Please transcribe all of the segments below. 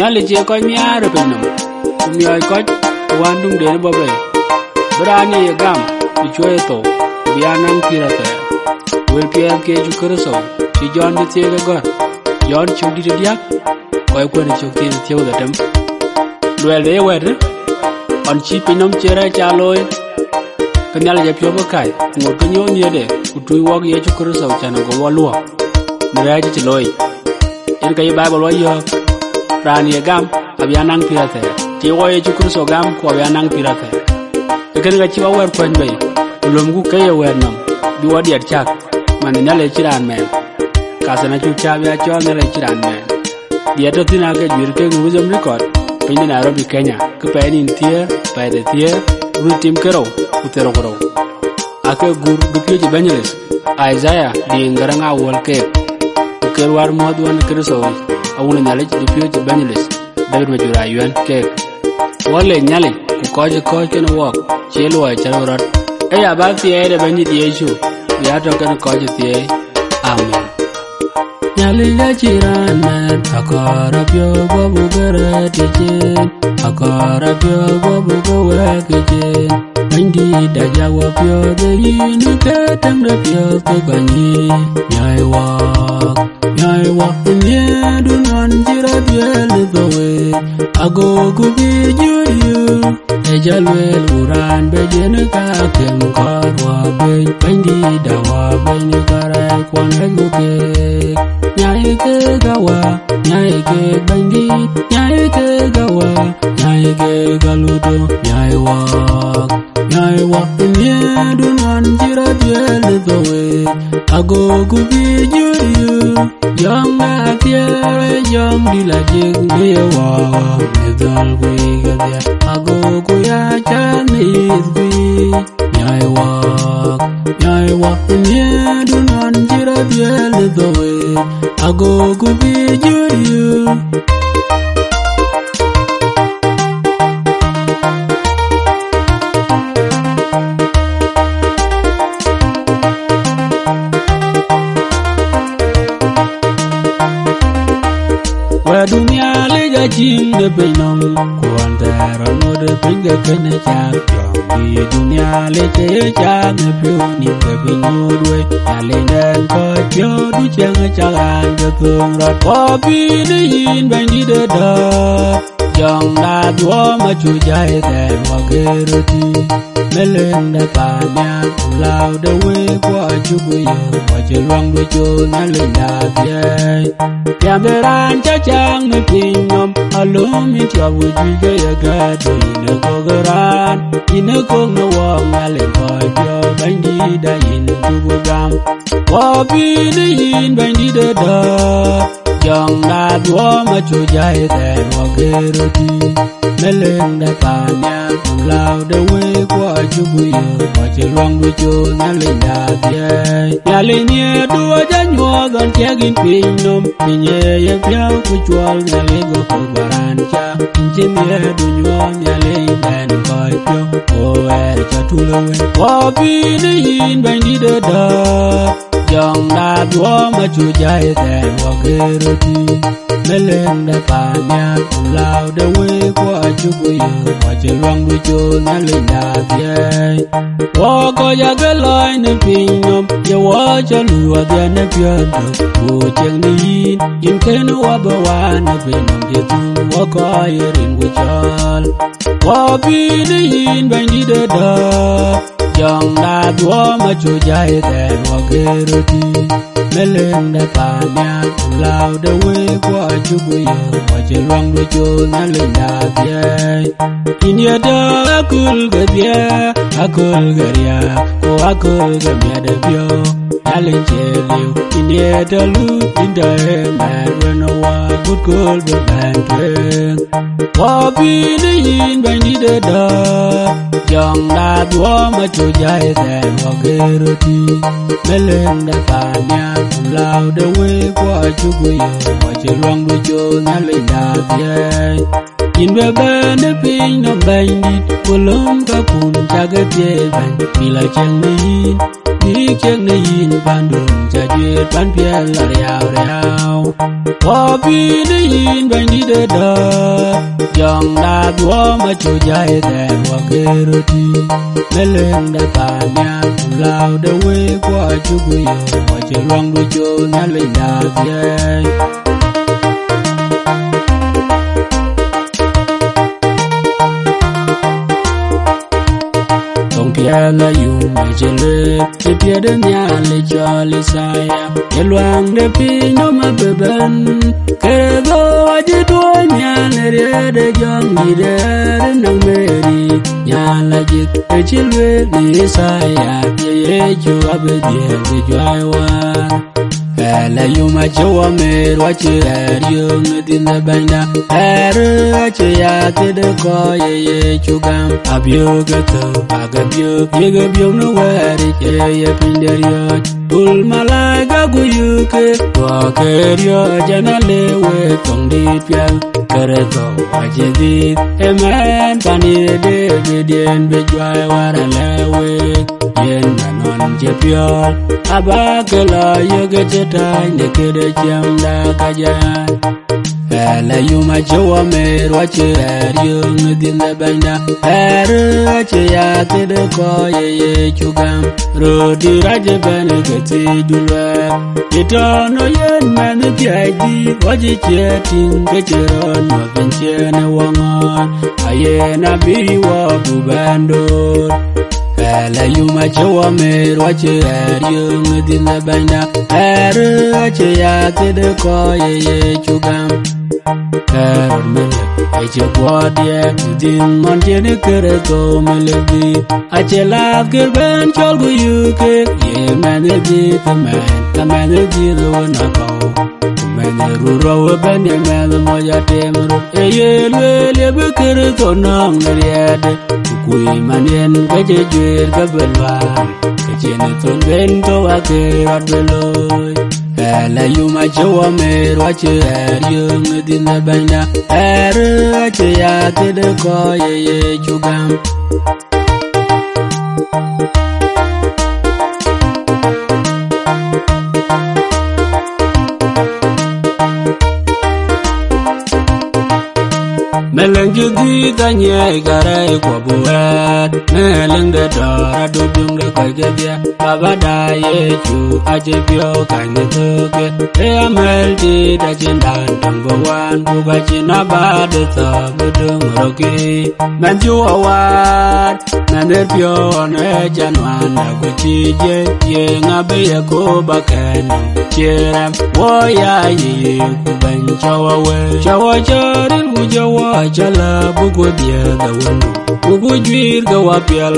Nyali je ko miare penum. Kumiyai ko wandung dene babe. Berani ya gam dicoy to bianang pirate. Wel pier ke ju kerso. Ti John de tega gor. John chudi de diak. Ko ko ni chukti de teu da dem. Luel de wed. On chi pinum chere chaloy. Kenyal je pyo bakai. Ngot kenyo ni de. Kutui wog ye ju kerso chana go waluo. Nira ji loy. In kai Bible wa yo. Rani ya gam abianang pirate. Ti wo ye ju kerso gam ko abianang pirate. Ikan ga chiwa wer kwen bay ulum gu kay wer nam bi wadi at chak man ne le chiran men ka sana chu cha ya cho ne le chiran men dia to tina ga jwir ke nguzum record pin Nairobi Kenya ke pe ni tie pe de tie ru tim kero utero kero ake gur du pye Evangelist Isaiah di ngaranga wol ke war mod wan kristo awun ne le du pye Evangelist David Majura yuan ke wale nyale ko ken wok chelo ai charorat aya ba tie de bani die chu ya to ken ko tie amen nyale ya chiran man akara pyo babu gara tije akara pyo babu go wa kije bandi da jawa pyo de yin ka tang da pyo ko gani nyai wa ne du non jira biel do we ago gu bi juriu ejalwel uran bejen ka kem karwa be bandi da wa bani kara kwan ego ke nyai ke gawa nyai ke bandi nyai ke gawa nyai ke galudo nyai wa ne du non jira biel do we ago gu bi juriu Young Tiare, young Dilajig, dear war, Medal Wigga, Ago Guya Chinese Gui, Yai walk, near do not jira the way, Ago Gubi Juju. Dunia lega jing de benom kuantara no de pinga kene chak di dunia lete chak ne pioni de binodwe alenen ko jo du chang chagan de tung rat ko bi de yin bandi de da jong da dwo ma chu jai de wa geroti melen da pa nya lao de we kwa chu bu yo wa che luang du chu na le da ye ya de ran cha chang me pinom alum it ya wu ji ge ya ga do ine ko garan ine ko no wa ngale ko jo bandi da yin du bu gam wa bi de yin bandi de da jong da dwo ma chu jai de wa geroti melen da pa nya lao de we kwa chu bu yo wa che luang du chu na le da ye ya le ni du ja nyo gan che gin pinom pinye ye piao ku chwal na le go ko baran cha pinche me du nyo ya le dan ko pyo o er cha tu lo we wa bi de yin bandi de da jong da dwo ma chu jai de wa geroti melen da pa nya lao de we kwa chu bu yo wa che luang du chu na le da ye wa ko ya ge lai ne pinom ye wa cha lu wa de ne pyo do wo cheng ni yin ken wa ba wa na pinom ye tu wa ko ye rin gu chal wa bi de yin bandi de da jong da dwo ma chu jai de wa geroti melen da pa nya lao de we kwa chu bu yo wa che luang du chu na le da ye in ya da akul ga dia akul ga ya ko akul ga me de pyo alin che liu in ya da lu in da man when wa good cool be ban twen wa bi de yin ban di de da jong da dwo ma chu jai de wa geroti melen da pa nya lao de we kwa chu bu yo wa che luang du chu na le da ye in be ban de pin no ban di kulum ka kun cha ga je ban mi la chang ni đi kiêng nơi yin ban đường cha duyệt ban phía là rào có bi nơi yin ban đi đỡ đỡ dòng đa đua mà chú dài đèn hoa kê rô đi mê lên đã bà nhà cùng lao đỡ quê qua chú quê hoa chơi loang đôi chô nhà lên đà dây la yu mai jele te pia de nya le cho le saya e luang de pi no ma beben ke do aje do nya le re de jong ni de nang meri nya la jik e chilwe le saya ye ju abedi de joy wa la yu ma jowa me ro che yu din da banda er che ya te de ko ye chu gam abyo gato agabyo ye gabyo no wa ri ye pinderio ul malaga gu yu ke wa ke ryo jana le we tong di pian kare to aje di emen pani de dien be jwa wa la we yen nanon je pyo abakela ye ge tai ne ke de jam da ka ja la yu ma jowa me ro che yu din da banda er che ya te de ko ye chu gam ro di ra je ban ke ti du la ye to no yen man ti di wa je che tin ke che ro no ben che ne wa ngon aye na bi wa bu bando la yu ma jowa me ro che yu din da banda er che ya te de ko ye chu gam mele aje bodia din mon jene kere to mele bi aje la gerben chol gu yuke ye mane bi kamane bi ro na ko mane ru ro ben ye mele mo ya temro e ye le be kere to nang ne yede kui manen gaje jwer gabelwa ke jene to ben to ake radloy la yu ma jowa me ro che yu din da banda er che ya te de ko ye chu gam meleng judi da nye gare ko buat meleng de dora do byung de ko ge bia baba da ye chu aje pyo kan ne to ke e amel di da jin dan number 1 bu ga jin na ba de ta bu de ro ke man ju awat na ne pyo ne jan wan na ko chi je ye nga be ye ko ba kan che ram wo ya ye ku ban chawa we chawa charin bu jawa jala bugu dia da wanu bugu juir ga wapial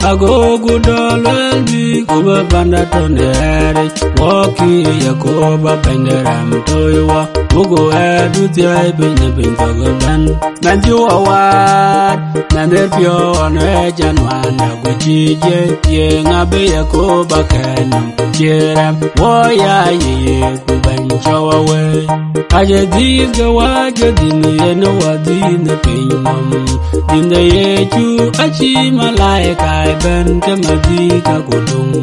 ago gudolal bi kuba banda tonere woki yakoba penderam toywa bugu edu tiai binne bintogo ban nanju awat nanerpio ne janwana gujije ye ngabe yakoba kenam jeram woya ye kuban chawawe aje dis ga waje din ye no wadin pinam din da ye chu achi malaika ben kemadi ka kudung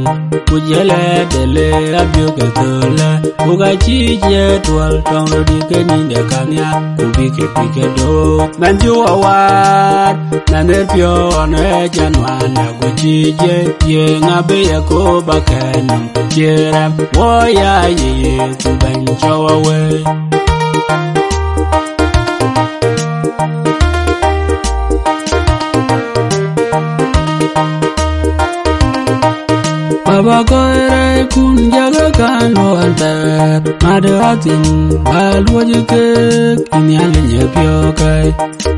kujele dele abyo ke tola uga chi je twal tong ro di ke ni de kanya kubi ke pike do manju awat nanerpio ne janwana gujije ye ngabe yakoba kenam jeram woya ye kuban chawawe Baba koere kun jaga kan lo alter madatin balwaje ke kinyale nye pyo kai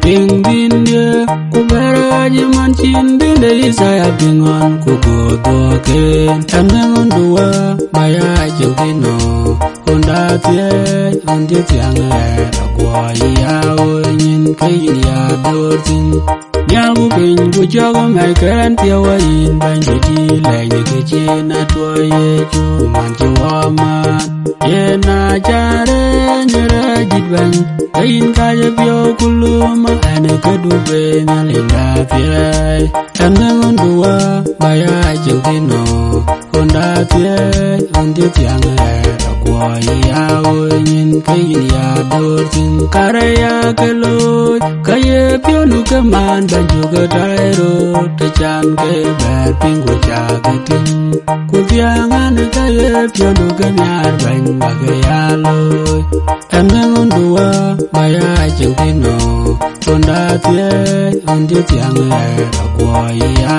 ding din ye kuberaje manchin dinde isaya bingon kugodo ke tanangon dua maya jengino honda tie onje tiange agwa yawo nyin kayin ya dortin nyagu pin ku jogo mai kan tiawa in banjiti lai ke chena toye chu man chuama yena chare nyera ban kain kaya bio kuluma ane kadube nalinda fiai anangon dua baya jengtino konda fiai undi tiang kwa ya nyin kain ya dortin karaya keloy kaya bio nukaman dan juga dairo tecan ke ber pinggu jagatin kufiangan kaya bio nukanyar ban bagaya loy anangon dua baya jengtino konda fiai undi tiang kwa ya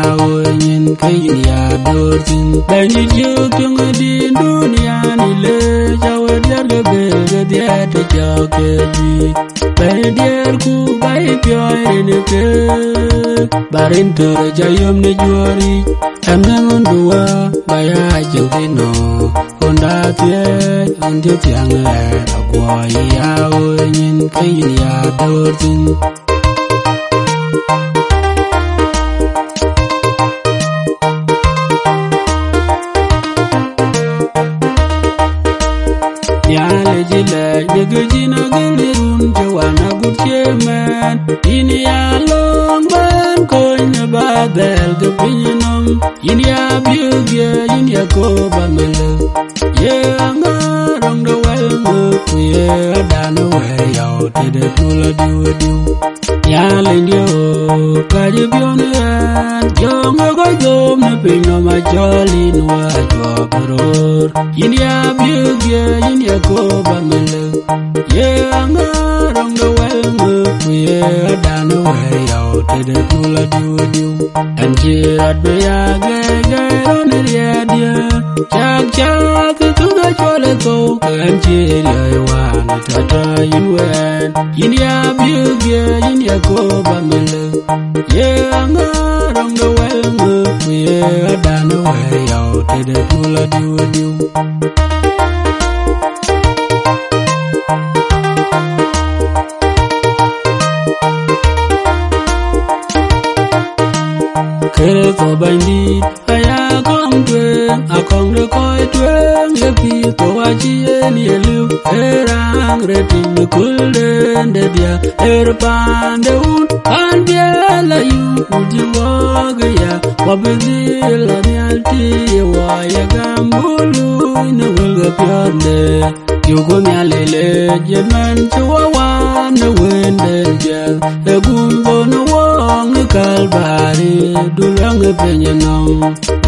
nyin kain ya dortin banyi juk tung di dunia ni le jawa dia gebe dia te jake bi dia ku bai pyoy ne ke barin to jayom ne juari anangon dua baya jengtino konda fiai undi tiang kwa ya nyin kain ya dortin jile jigujina gilirun jawana gurcheman ini along ban konya badal gepinam ini abiugya ini akoba mele ye angarong do welngu ye adana weyao tede kula diu ya lendio kaje bionan jongo goyom ne pino ma jolin wa jobror ini abiugya ini akoba mele ye angarong do welngu ye adana weyao tede kula diu anjirat be ya ge oneria dia chak tuga chole ko anjiria wan tata yinwen yinia biugya yinia ko bamele ye angarong do welngu ye adana weyao tede kula diu kere ko bandi aya kong twen akong de koi twen ye pi to aji ni elu erang reting kulden de dia erpande un an dia la yu udi wagya wabdi la nialti wa ya gambulu ne wulga pyande yugo nyalele jeman chuwa ne wende jel egumbo no wong kalbari dulang penyenong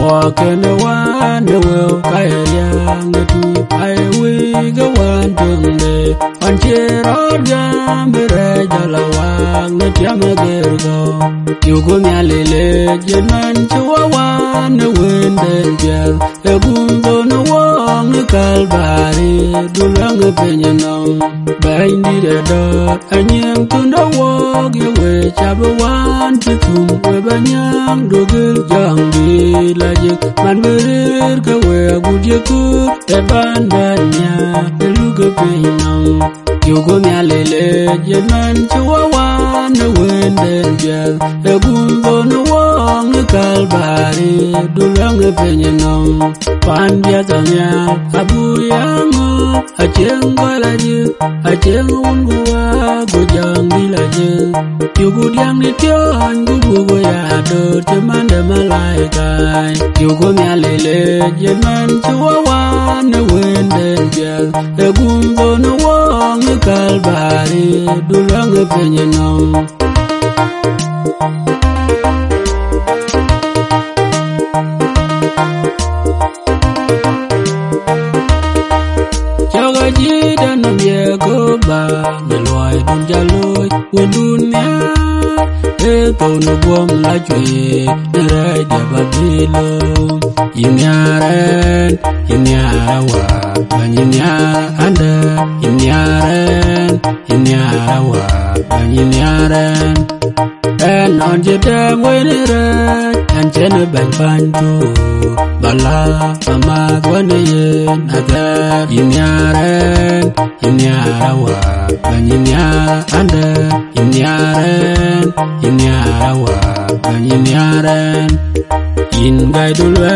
wakene wane we kaya ngatu ai we ga wandunde anjero jambere jalawang ne tiamagergo yugo nyalele jeman chuwa ne wende jel egumbo no wong kalbari dulang penyenong baindi do anyang tunda wog we chabawan tutum we banyang dogel jangi lajek man berir ka we agudye ku e bandanya eluge pinang yugo nyalele jeman chuwawan wende jel egumbo no wong kalbari dulang penyenong pandia tanya abuyango acheng galaje acheng ungua gojang dilaje yugo diang ni tion gubu ya do temanda malaika yugo nyalele jeman chuwawan wende jel egumbo no wong kalbari dulang penyenong jida nam ye ko ba ne loy dun jaloi we dunya e to no bom la jwe ne ra de ba bilo yinyaren yinyawa banyinyara anda yinyarawa banyinyaren en on jeda wenere en chene ben pantu bala mama gwane yen aga yinyaren yinyarawa banyinyara anda yinyarawa banyinyaren in gai dulwe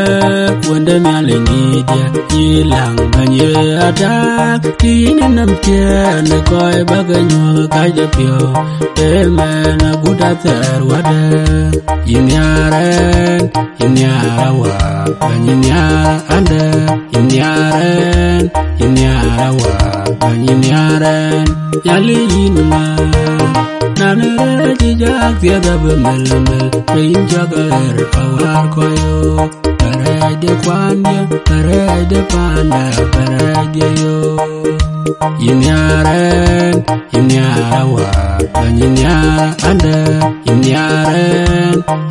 wende mi alengi dia ilang banye adak tin nam tie ne koi baganyol kai de pio e mena guda ter wade inyaren inyarawa banyinyara ande inyarawa banyinyaren yali inma nanere jijak tiada bemelmel pein jagar awar koyo parade kwanya parade panda parade yo inyaren inyarawa banyinyara ande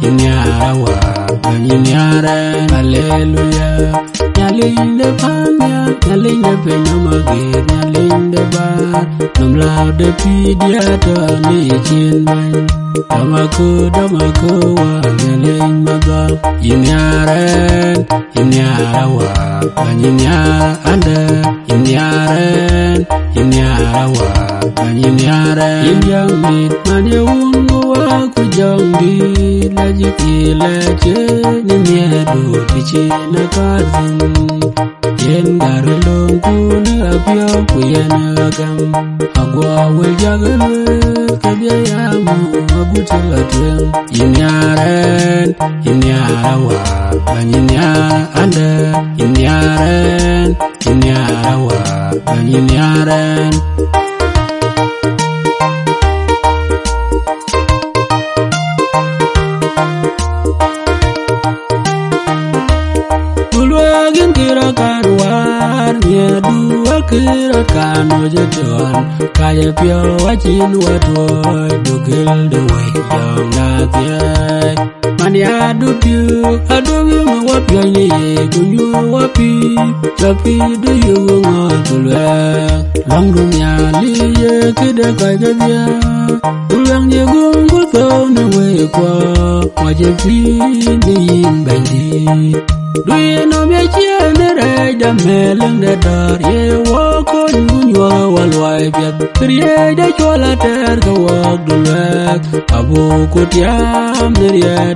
inyarawa banyinyaren hallelujah nyalinde panya nyalinde penamagir nyalinde bar numlau de pidia to ni chinman damako wa nyaling magal inyarawa banyinyara ande inyarawa banyinyaren injang dit manyeun wa kujangdi lajikile che nyedu tichina kazin yen garelong kuna apyo kuyana gam agwa wel jagale kabyayamu agutela twen inyarawa banyinyara ande inyarawa banyinyaren dua kira kano jatuan kaya pio wajin wadoi dugil dewey jong natiay mania dupiu adugi mawapyo nye kunyu wapi tapi duyu ngotulwe long dunya liye kide kaya dia tulang ye gungul tau newe kwa wajepi diyin bandi duye no me chiene re da meleng de dar ye wo ko ngunyo walwai biat kriye de chola ter ko wak dulak abu kutiam de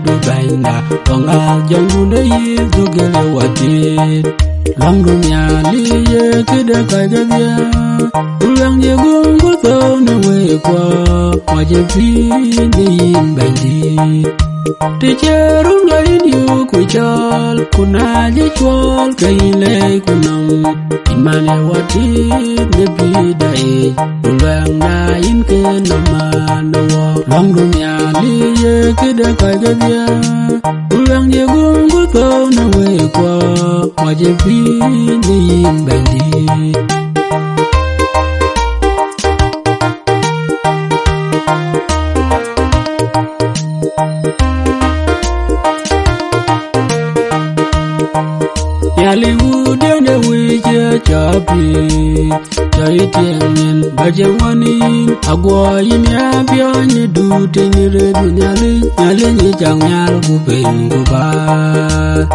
du bainda tonga jangunde yi dugele watit long dunya liye kide kaja dia tulang ye gungul tau ne we kwa wajepi diyin bandi Ticerung lain yu kuchal kunaji chwal kaile kunam imane watit nebidai ulang nain ke namanawa long dunya liye kide kaja dia ulang ye gungul kau na we kwa wajepi diyin bandi Yaliwude ne wije chapi chai tiangen bajewanin agwayin ya bionye dute ni redu nyali ni jangyal kupen kubar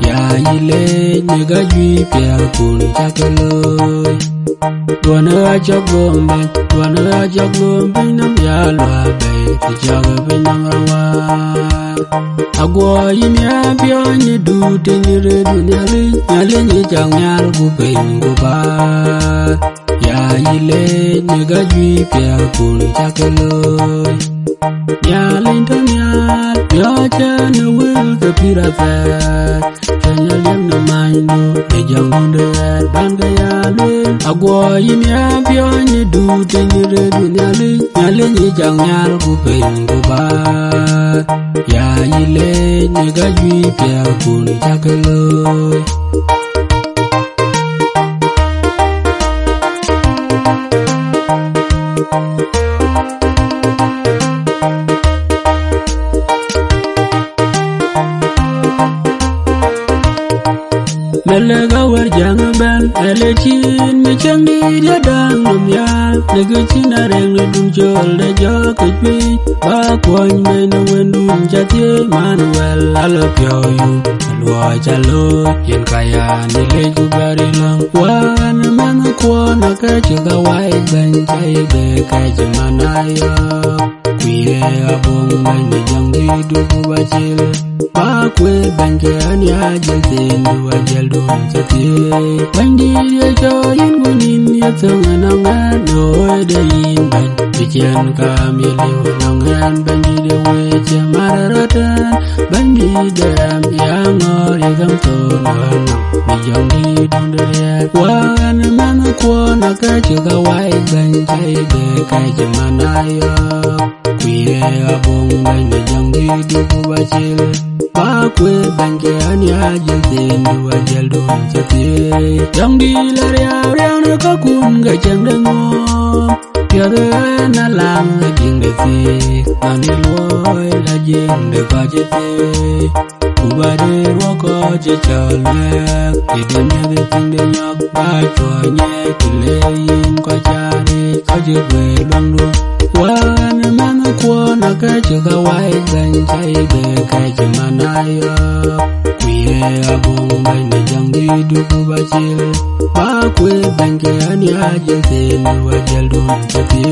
ya yile nyega jui pia kun chakeloy Dwana ajak gombe nam yalwa bay tijaga binam rawa agwayin ya bionye dute ni redu nyali ni jangyal kupen kubar ya yile nyega jui pia kun chakeloy Nyalin to nyal Yacha na will the pirafet Kanya lem na maino Me jangunde banga yalwin Agwa yin ya bionye dute ni redu nyali ni jangyal kupen kubat Ya yile nyega jui pia kun chakeloy Melega warjang bel elechin me changi dia dang nom ya nege china reng le dun jol de jo kpi ba kwon me no wendun jati manuel alopyo yu lwa chalo yen kaya ni le ju bari lang wan man kwon ka chuga wai ben chai be ka jmanayo Kuye abong bany jang di dugu bachil ba kwe banke ani ajel tendu ajel dun chati bandi ya joyin gunin ya tanganangan noy de yin ban bijan kamili wanangan bandi de weche mararatan bandi de am yangor ya gam tonan bijang di dun de wan man kwona ka chuga wai ban chai be kai jamanayo Kuye abong bany jang di dugu bachil ba kwe banke ani ajel tendu ajel dun chati jang di lar ya riang ka kun ga chang de ngom Piada na lang la jing de ti ani loy la jing de ka je ti Ubade ro ko je chale ti de nya de ting de nyak ba chwa nye ti le yin ko cha ni ko je gwe long du Wan man ko na ka che ka wai ban chai be ka che manayo Kuye abong bany jang di dugu bachil ba kwe banke ani ajel tendu ajel dun chati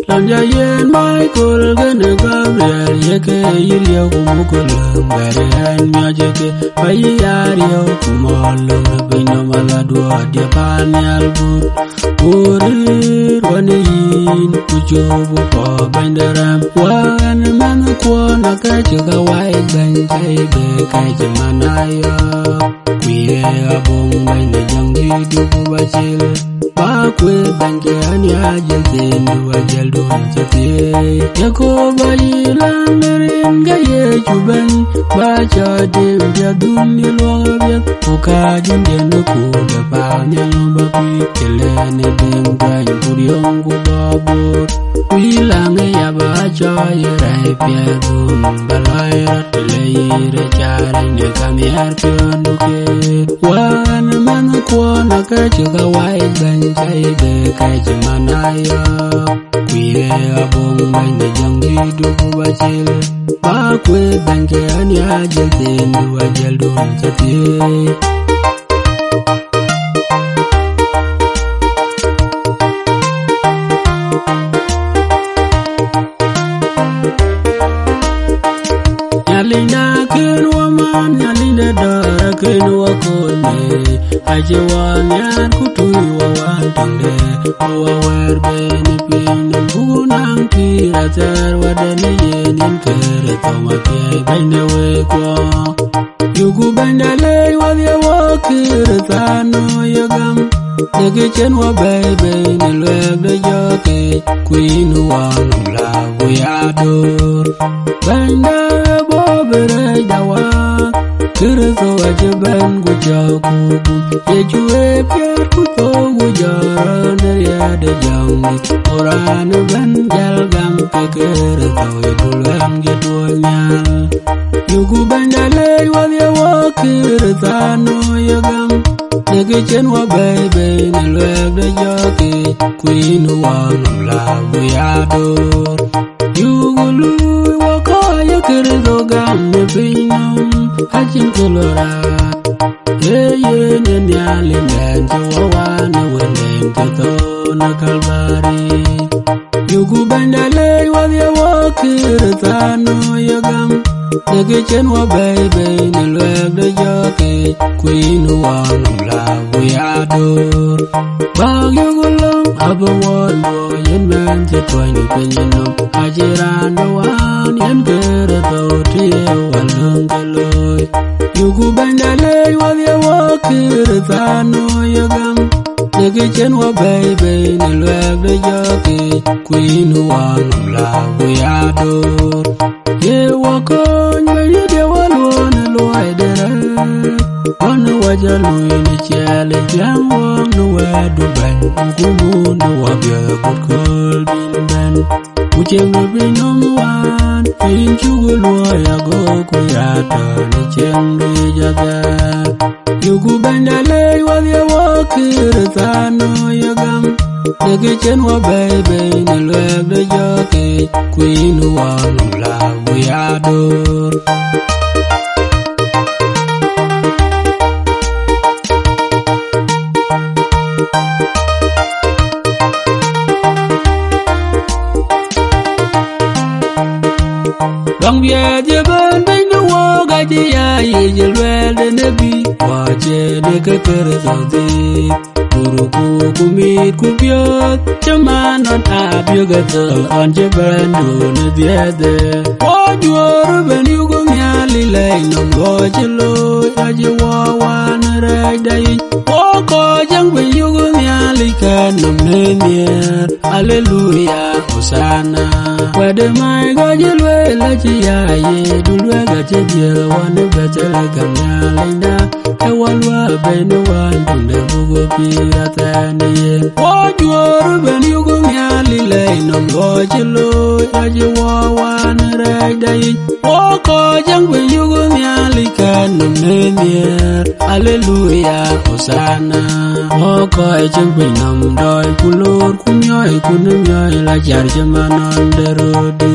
Lanja yen Michael gane Gabriel yeke yirya kumukulang Bari an nyajeke bayi yariyo kumolong Bino maladwa dia panyal but Urir wane yin kujobu po bandaram Wan man kuona kachuka wai banjai be kaje manayo Kuye abong bany jang di dugu bachil ba kwe banke ani ajel tendu ajel dun chati Yako bayi langarin ga ye chuban ba cha dem ja dun ni luang biat Uka jindien ku da pa nyang ba pi kelene dem gany kuryong ku babur Wilang ya ba cha ye rai pia dun balai rat le re charai ne kamiar pionduke Wan man kuona ka chuka wai ban chai be kai jamanayo Kuye abong bany jang di dugu bachil ba kwe banke ani ajel tendu ajel dun chati Nyalinda ken waman nyalinda dara ken wakone Ajewan yan kutui wawan tangde Wawer beni pinam bugunang piratar Wadani yenin kere toma kiai bende wekwa Yugu bende ley wadya wakir tano yagam Nege chen wa bebe ni lweg de joke Queen wanam la wiyador Bende bobere dawak Kiriso ajaban gujaku Yejue piar kuto gujara Neria de jangdi Oran ban jalgam Kekiriso ibulang jadwalnyal Yugu bandalay wadya wakiritano yagam Nege chen wa bebe Nilweg de joke Queen wanam la wiyador Yugu lui wakaya kiriso gam Nepinam Hachin kulora Ye nyen yalin denjo wawana welen Kato na kalbari Yugu bandalay wadya wakiritano yagam Nege chen wa bebe Nilweg de joke Queen wanam la wiyador Bag yugu long Aba walo yen man Chetwany penyinom Ajiran dawan yen kere tau tiye walung kaloy Yugu bandalay wadya wakiritano yagam Nege chen wa bebe Nilweg de joke Queen wanam la wiyador Ye wakony bayi de walwone luwai dere Wana wajaluy ni chele Jam wang nu wedu bany Ukumu nu wabya kutkol bin ben Uchem nu binom wan Fein chugu luwaya go kuyata Ni chem du jaga Yugu bandalay wadya wakiritano yagam Nege chen wa bebe Nilweg de joke Queen wanam la wiyador Dong bia je ben ben no wo ga je ya ye je lwel de ne bi wa je ne ke tere so di Guru ku mi ku biot chama non abio ga tel on je ben do ne dia de o juor ben yu go nyali le no go je lo ya je wa wa ne re dai o ko jang ben yu go nyali ka no ne mier hallelujah hosanna wede mai go je lwe la je ya ye du lwe ga je je wa ne ga je la ga nyali na e wa lwa ben no wa nde bu go pi atani o juor ben yu go nyali le no go je lo ya je wa wa ne re dai o ko jang ben yu go nyali ka no ne mier hallelujah hosanna o ko jang ben nam doi kulur kunyoy kunyoy la jar jamanon derodi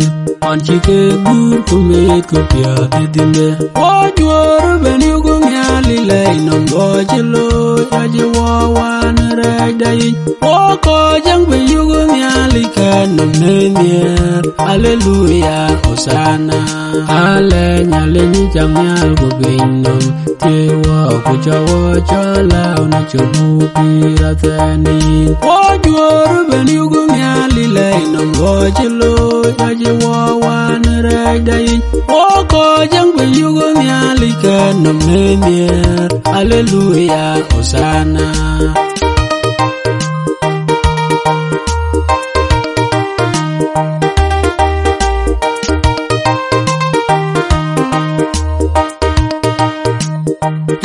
on chike gur kumit ko pia didinde o juor ben yu go nyali le no go je lo ya je wa wa ne re dai o ko jang ben yu go nyali ka no ne mier hallelujah hosanna ale nyale ni jang nyal go ben nom te wa ko jawo chalao na chubu piratani o juor ben yu go nyali le no go je lo ya je wa wa ne re dai o ko jang ben yu go nyali ka no ne mier hallelujah hosanna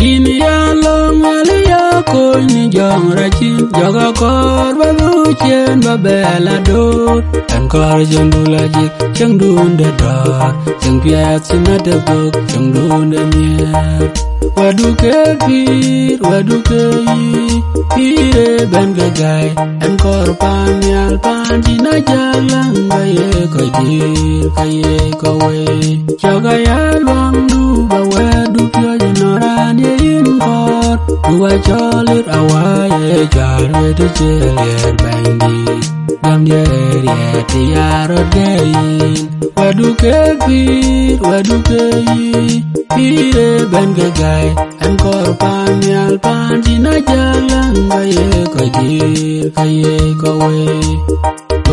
Ini ya long ali ya ko ni jong ra chin joga kor ba lu chen ba bela do en kor jeng du la ji jeng dun de dor jeng pia sina de bok jeng dun de mier wadu ke yi pire ben ga gai en kor pan yal pan ji na jalang ga ye ko dir ka ye ko we joga ya long du ba wadu pyo noran ye in kor duwa cholir awaye jar we de jeler bandi gam yer ye ti yarot gein wadu ke yi pire ben ga gai en kor pan yal pan ji na jalang ga ye ko dir ka ye ko we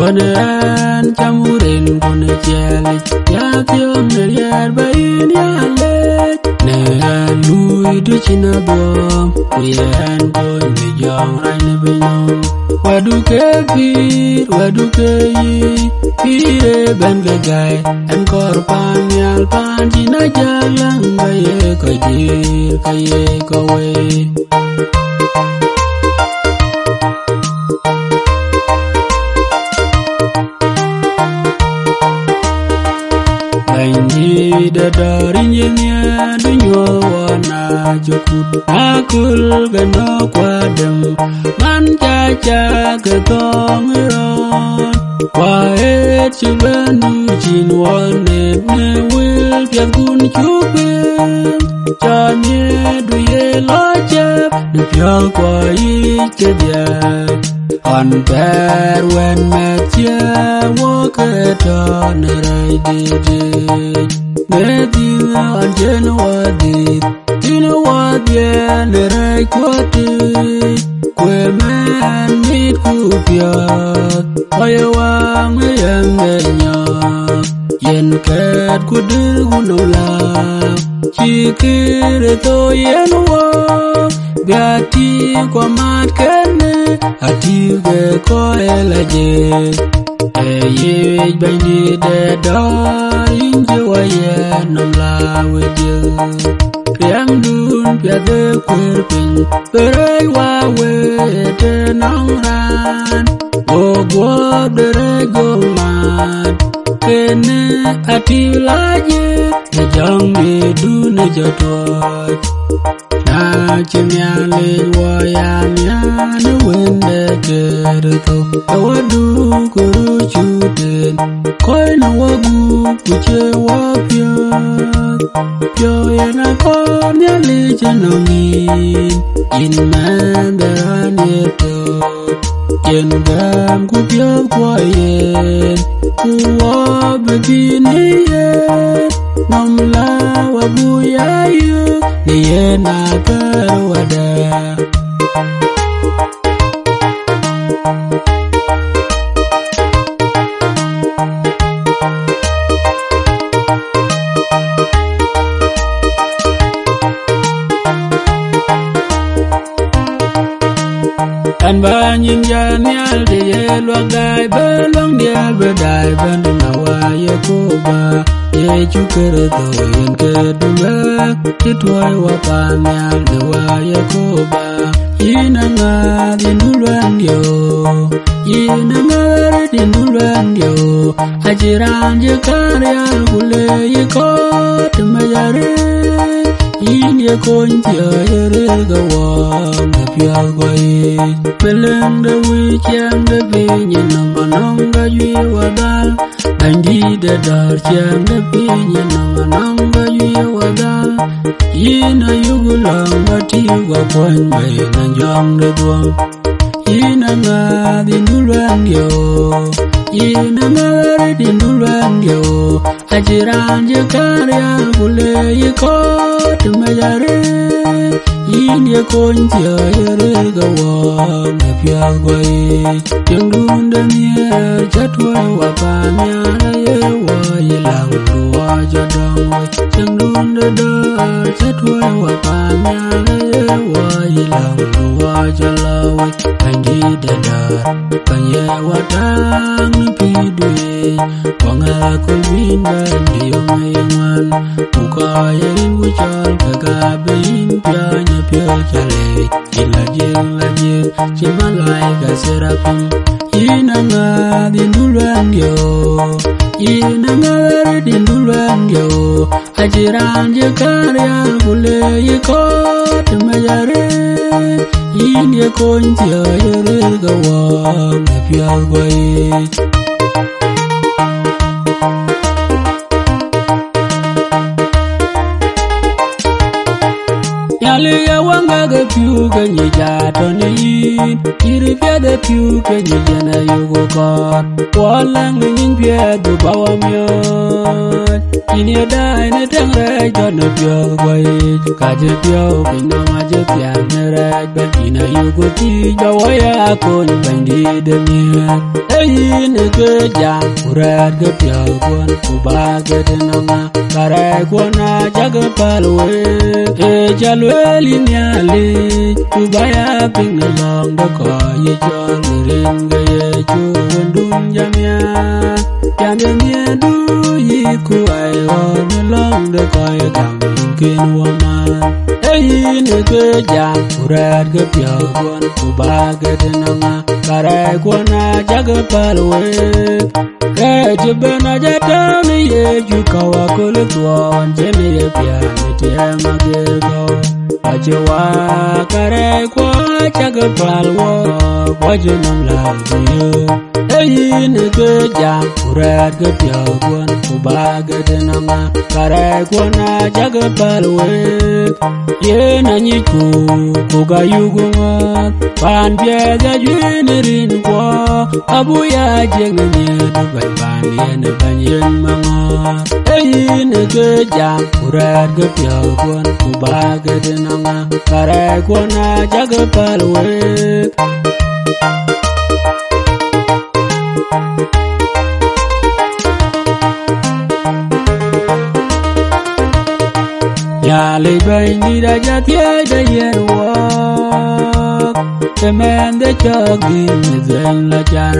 Konean camurin kone celik ya tiom neliar bayin ya lek Nean lui du cina bom Kuyen kon di jong rai ne binom Wadu ke yi Pire ben gagai En kor pan yal pan jina jalang Gaye ko dir kaye ko we Ni da darin yenya dunyo wana jukut akul gano kwadem man caca ketong ron wae chibanu jin wane ne wil pian kun chupem chanye duye lojap de piang kwa yi chedia on bear when matya walk at on rai didi Medina anjen wadit Dina wadya nerai kwati Kwe man mit kupiat Kaya wang yang genyak Yen ket kudir gunulak Chikir to yen wak Biati kwa mat kene Hati ge ko elaje Eyej bandi de dar inje waya nam la weje Yang dun pia de kwerpin Berei wa we te nang ran Ogwa dere gomat Kene ati laje Ne jang de du ne jatwat Na chimya le waya nyane wende kerto Awadu kuru chuten Koi na wagu kuche wapyat Pyo yana kon ya liche nongin In mandaran yeto Yen gam kupyat kwa yen kuwa begini ye namla wabuyayu niye nakarwada An ba nyin jan yal de ye luang dai ba luang dia ba dai ba na wa ye ko ba ye chu ker do yen ke du ba ti twai wa pa nyal de wa ye ko ba ina nga din du luang yo ina nga din du luang yo ajiran je kar yal kule ye ko te ma yare yin ye kon tia yere ga wa na pya gwai peleng de wi chang de be nyin na manong ga yu wa dal bandi de dar chang de be nyin na manong ga yu wa dal yin ayu gulang ga ti wa kwan mai na jong de duang yin nga din du luang yo yin nga din du luang yo ajiran je kar yal kule ye ko Mayare yin ye kon tia yere ga wa na pya gwai jeng dun de nie chatwa wa pa nya ye wa ye lang du wa ja dong wai jeng dun de da chatwa wa pa nya ye wa ye lang du wa ja la wai kandi de da kan ye wa tang pi du wa nga ko bin ban di mai man ku ka ye wu cha Kaga bein pianya pia chale ila jeng ciman lai ga serapim inanga dindulang yo inanga dindulang yo ajiran je karya bule ye ko temayare in ye kon tia yere ga wa na pia gwai Yali ya wanga ga piu ga nyi ja to ne yin iri pia da piu ga nyi jana yugo kot walang nyin pia du bawa myo ini ada ine tang rai jo no pio gwai ka je pio pin no ma je pia ne rai ba ina yugo ti jo wa ya kon bandi de mi yin ge jang urat ga pio kon ku ba ga de no ma kare ko na jag palwe e jalwe Linyale kubaya pingalong da ko ye chol rin ga ye chu dun jamya jamya du yi ku ai on long da ko ye gam kin wa ma ei ne ke jam kurat ga pyo gon ku ba ga de na ma kare ko na jag palwe ke jibena jata ni ye ju ka wa ko le tuan je me ye pya ni te ma ge go Ajewa kare kwa chaga palwo wajo nam la yo eyin ke jam kurat ke pya gon kuba ge denama kare kwa na chaga palwe ye na ni ku ga yugo pan bia ga jinirin kwa abu ya jeng ni du ban ban ye ne ban yen mama eyin ke jam kurat ke pya gon kuba ge denama kare kwa na chaga palwe Ya le bay ni da ja tie da yen wa te men de chok di me zen la jar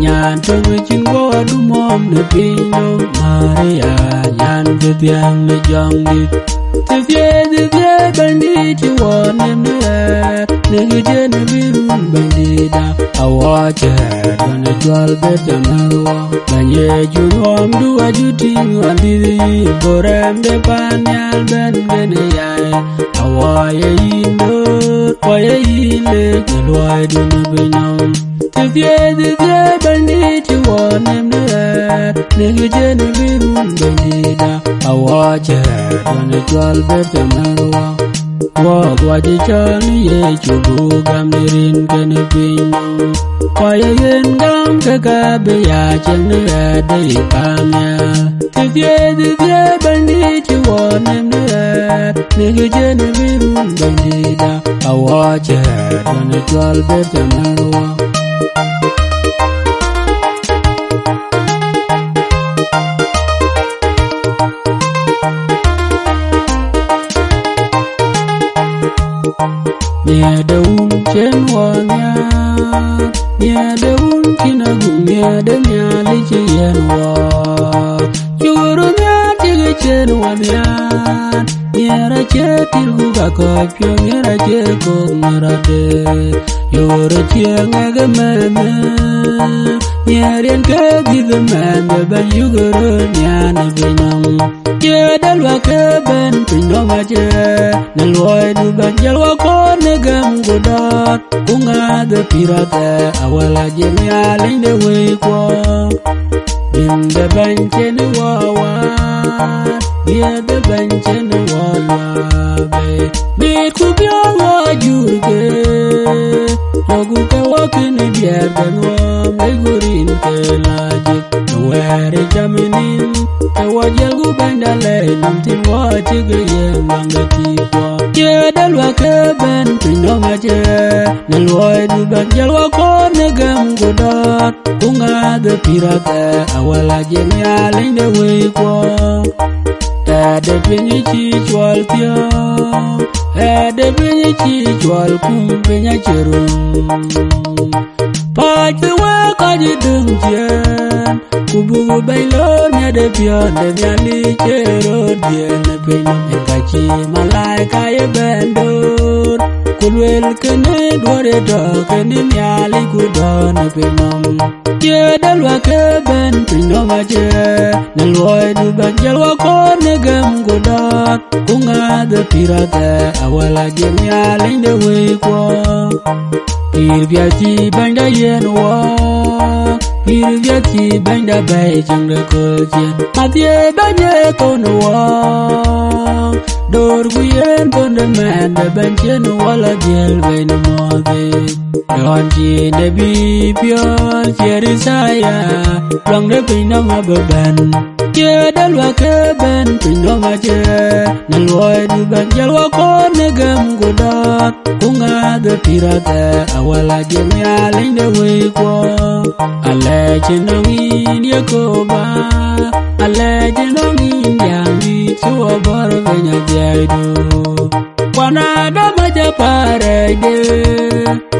nyan to me chin go du mom ne pin no Maria nyan de tiang ne jong di te vie bandi ti won ne ne gu je ne bi run bandi da awa che ne jwal be te na wa ye ju nom du ajuti andi borem de panyal ben gene yae awaye indo waye ile jelwai du be nom te vie bandi ti wonem ne gu je ne bi run bandi da awa che ne jwal be te na wa wo kwa ji chan ye chubu gam rin ken pin kwa yen gam ka be ya chen ne dai pamya Tidye bandi chuo nem ne ge jen virun bandi da awache don twal bertamarwa Nia daun chen wanya Nia daun kinagum nia de nia li chen wa Churu nia tige chen wanya Nia ra che tirgu ga ko pyo nia ra che ko ngara de Yoro che ngaga mame Nia rien ke di de mame ban yugoro nia na binam Che dalwa ke ben pinno ma che Nalwai du ban jalwa ko negam godot Kunga de pirate awala jemi aling de wei kwa Bim de banche ni wawa Dia de banche ni wawa be Bit kubya wa jurge Logu ke wakini biar dan wa Megurin ke lajik Nwere jaminin Ke wajal gu bandale Namtin wa chige yang bangga tipwa Che dalwa ke ben Pinno maje Nalwai du banjal wa ko negam godot Kunga de pirate Awala jemi aling de wei kwa Ede pinyi chi chwal pyo Ede pinyi chi chwal kum pinya cherum Pache wa kaji dung jen Kubu bailor nya de pyo de nyali chero dien Pinno ekachi malaika ye bendor Kulwel kene dware do kene nyali kudon Pinno Che dalwa ke ben pinno maje Nalwai du banjal wa ko negam godot Kunga de pirate awala jemi aling de wei kwa Irvyati banda yen wa Irvyati banda bay jang de kuljen Matye banye kono wa Dor guyen konde man de banchen wala jel bay no mode Yon chi de bi piol cheri saya Long de pinno ma beban Che dalwa ke ben pinno ma che Nalwai du banjal wa ko negam godot Kunga de pirate awala jemi aling de wei kwa Ale chinongin yakoba Ale chinongin yangi Chua bar venya jaidu Wana da maja parade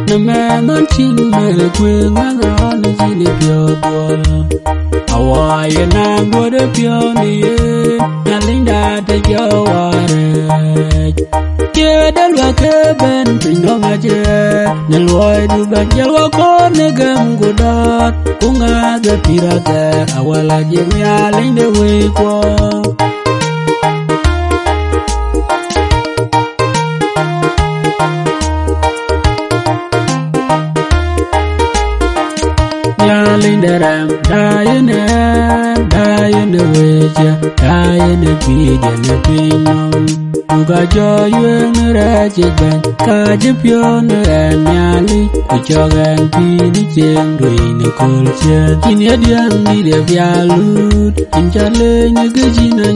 Namanon ching me kwe Nganga onu chini pyo bol Awaye na ngode pyo niye Nalinda te pyo warej Che dalwa ke ben pinno maje Nalwai du banjal wa ko negam godot Kunga de pirate awala jemi aling de wei kwa Lindaram, dying weja, dying pigeon pinum. Uga joy when rajiban, kajipion and yali, Uchogan pini chen, doing a culture. In Yadian need a vialut, in Challenge a gajina,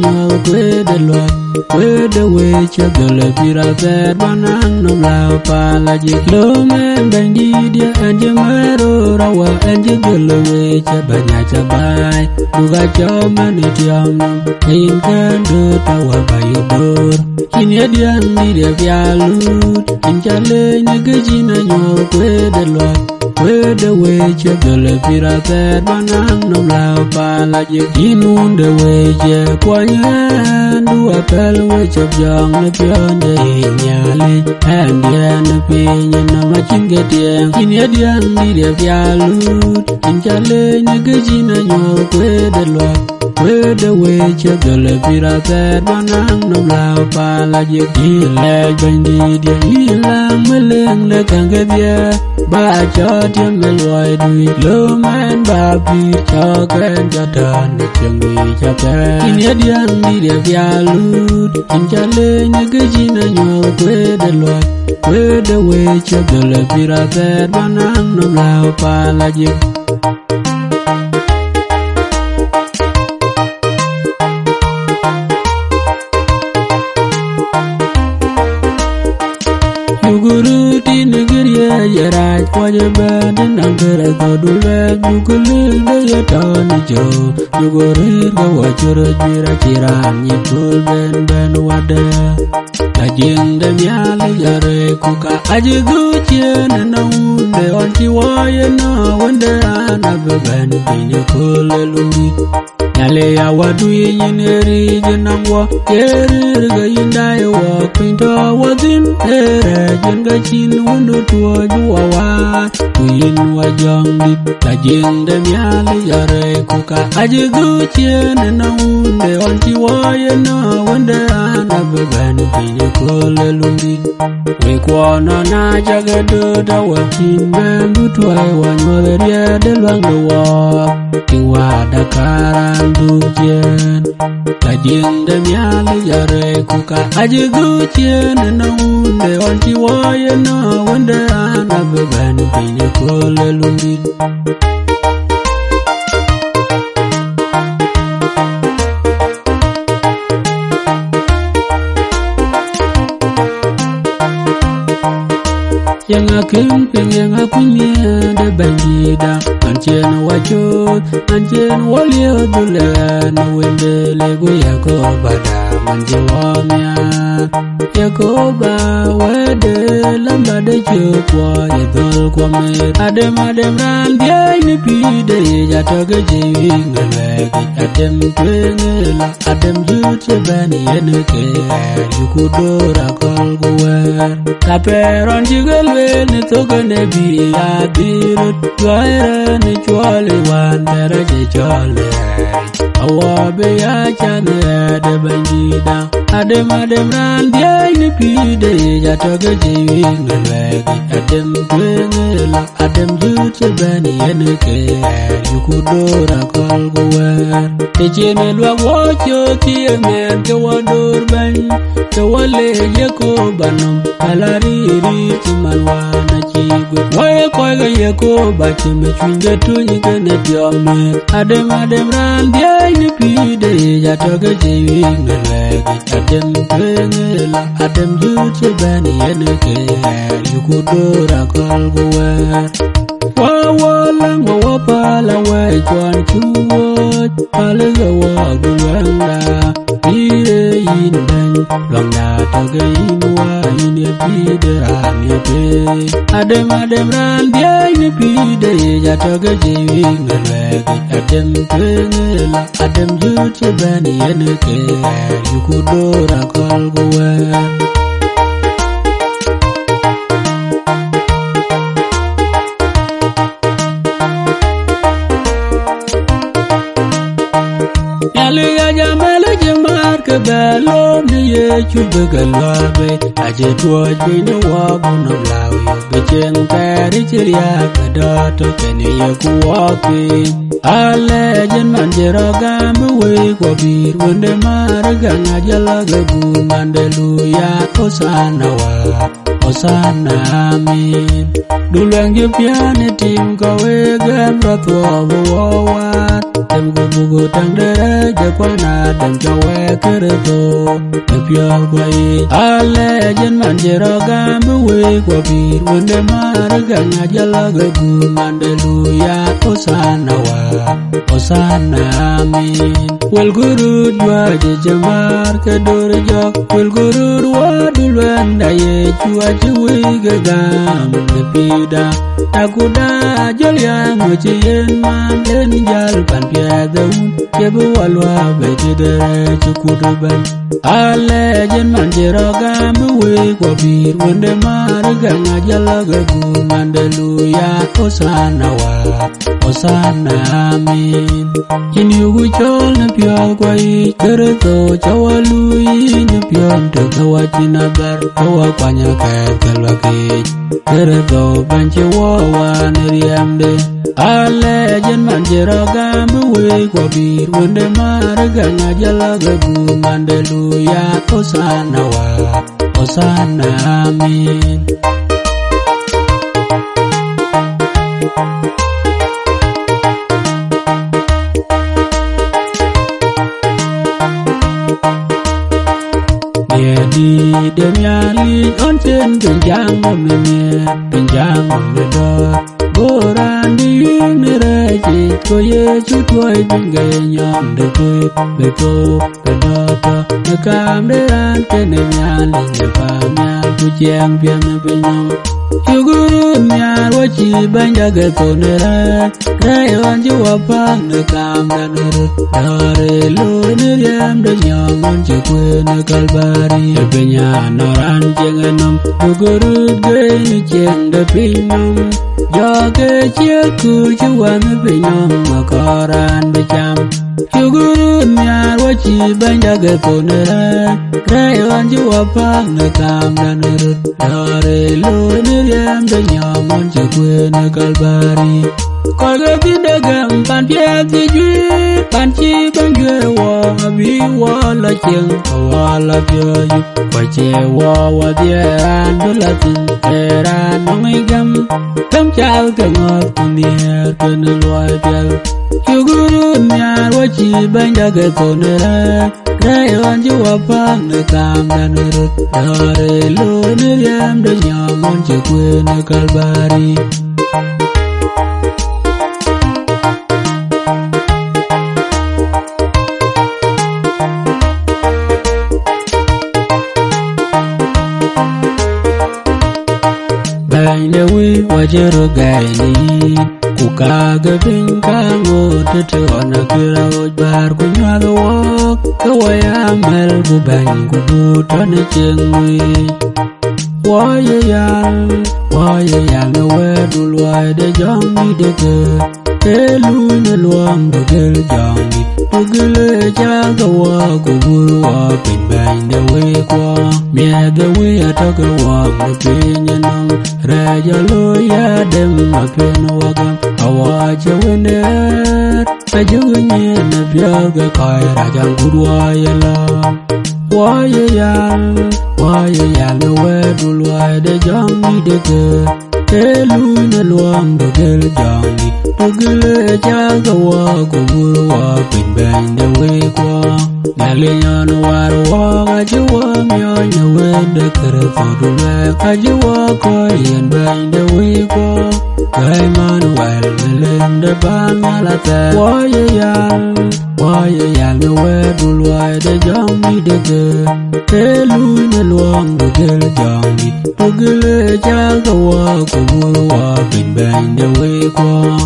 where the lot, where the witch of the Lepira bed, banana, lao palagic, low man, bandidia, and Jamero, rawa, and Jiggle. Wecha banyacha bai Uga choma nitiam Kain kan do tawa bayu dor Kini adian nire vialut Inchale nyegejina nyo kwe de lot Kwe de wecha gele pirater Banang nom lao pala je Kinun de wecha Kwanyan Dua pel wecha byong ne pion de inyale Andian ne pinyin nama chingetiang Kini adian nire vialut Inchale nyegejina nyo kwe de lot quê đê quê chê gờ lê bì ra tèt bà nang nông lao pa la dê kì lê bánh đi địa y lang mê lêng lê càng ghê bia bà cho tiêm mê loài đuôi lơ mẹn bà bì cho kênh cho trần chừng đi cho kênh kinh hết điang đi địa bia lút kinh cha lê như cái chi nà nhô quê đê loài quê đê quê chê gờ lê bì ra tèt bà nang nông lao pa la dê Guru ti negeri ya wajah badan angkara kodul bukul daya tan jo Guru gawajur jira ciran nyikul ben wadah Ajeng dan nyale jare kuka aja gucian naun dewan ciwaya na wanda anak beban pinyo kuleluri Nyale ya wadu yineri jenang wa yerir ga yindai wa pinto wadin ere jenga chin wundu tuwa juwa wa kuyin wa jong dit tajeng dem nyale yare kuka aja gucian naun dewan ciwaya na wanda anak beban pinyo kuleluri we kwana na jaga do da wa kin bambu tuwa wa nyoleria delwang do wa kiwa dakaran dujen tajeng dem yale yare kuka aja gucian naun dewan ciwaya na wanda anak beban pinyo kuleluri Yang akim pengen akunya de bandida Anchen wajud anchen walio dule no wende lego yakobada manjewamya Yakoba wede lamba de chukwa yedol kwame Adem ran diay ni pide jatoge jiwi ngelegi Adem twengela adem jutse bani yeneke Yukudora kol guwer Kaperon jigel ni toga ne bi ya birut Gwaira ni chwale wan dara je chwale Awa be ya chane de bandida Adem ran diay ni pide jatoge jiwi ngelegi Adem twengela adem jutse bani yeneke Yukudora kol guwer Tejene lwa wocho kie men ke wadur bany Ke wale yeko banom alariri chiman wana chigwe Wae koiga yeko bache mechwinga tunyi kene diome Adem ran diay ni pide jatoge jiwi ngelegi Adem twengela adem jutse bani yeneke Yukudora kol guwer Wawalang wawapala wai kwan chuwot Palaga wagulwanda Pire yinbeng Lwangda toge inwa Ine pide rani pe Adem ran diay ni pide Jatoge jiwi ngelegi Adem twengela adem jutse bani yeneke Yukudora kol guwer Belom ni ye chube galabe aje tuaj bini wabu no lawi becheng teri chiria kadato kene ye kuwapi ale jen manjero gambe we kwa bir wende maraga ngajala gagu mandeluya osana wa osana amin duleng jipiane tim kawe gambra tuwa wawa Tem gubugu tang dere jakwana dem jawe kereto Nepya kwai ale jen manjero gambe we kwa bir wende maraga ngajala gagu mandeluya osana wa osana amin Wel guru dwa jamar kedur jok Wel guru wa dulwenda ye chua chuwe gagam nepida Takuda jol yang uciyen man len jal pan piadaun Kebu walwa betidere cukuduban Ale jen manjero gambe we kwa bir wende maraga ngajala gagu mandeluya osana wa Hosanna amin. In yugu chol na pyo kwai kereto chawalui na pyo ndekawachina bar kawa kwanya kakalwaki kereto banche wawa neriamde ale jen manjero gambu we kwa bir wende marga ngajala gagu mandeluya Hosanna wa Hosanna amin. Di demiali on chen penjang omne penjang omne do boran di nereji ko Yesu tuai bingai nyom de kui beto pedota nakam deran tenemiali nepamya tu jeng pian penyom yuguru nyar wachi banja getonera rayon juwapang nakam danurut dare lo neriam de nyom on chekwe nakalbari benya noran jengenom yuguru gei jeng de pinyom joge chiku chuan pinyom makoran becam yuguru nyar wachi banja getonera rayon juwapang nakam danurut dare lo neriam de nyom on chekwe nakalbari Kolga tidagam pan piati jui pan chi ban jue wa bi wa la cheng wa la pyo yu kwa che wa dieran dulatin eran nongai gam tam chal ke ngot nier ken loy pial yuguru nyar wa chi ban jaga tonera rayon ju wa pang ne kam dan urut dare lo ne yam de nyamon che kwe ne kalbari Dewi wajero gaini kukaga pinkango tete ona kira ojbar kunyalo wok kawaya mel kubang kubutane chengwi Waya yal na wedul wade jongi deke Telu na luang degel jongi Degele jaga wa kuburu wa pinbang dewe kwa Mia dewe ataka wak na pinyanong Raja lo ya dem akin wagam Awaja wender Ajunya na biaga kai rajang kudwa yalam Waya yal na wedul wade jongi deke Telu na luang degel jongi Degele jaga wa kuburu wa pinbang dewe kwa Naliyan warwa kajiwa myonya wende keretodulwe kajiwa koyen bang dewe kwa Emmanuel melende bangalate Waya yal na wedul wade jongi deke Telu na luang degel jongi Degele jaga wa kuburu wa pinbang dewe kwa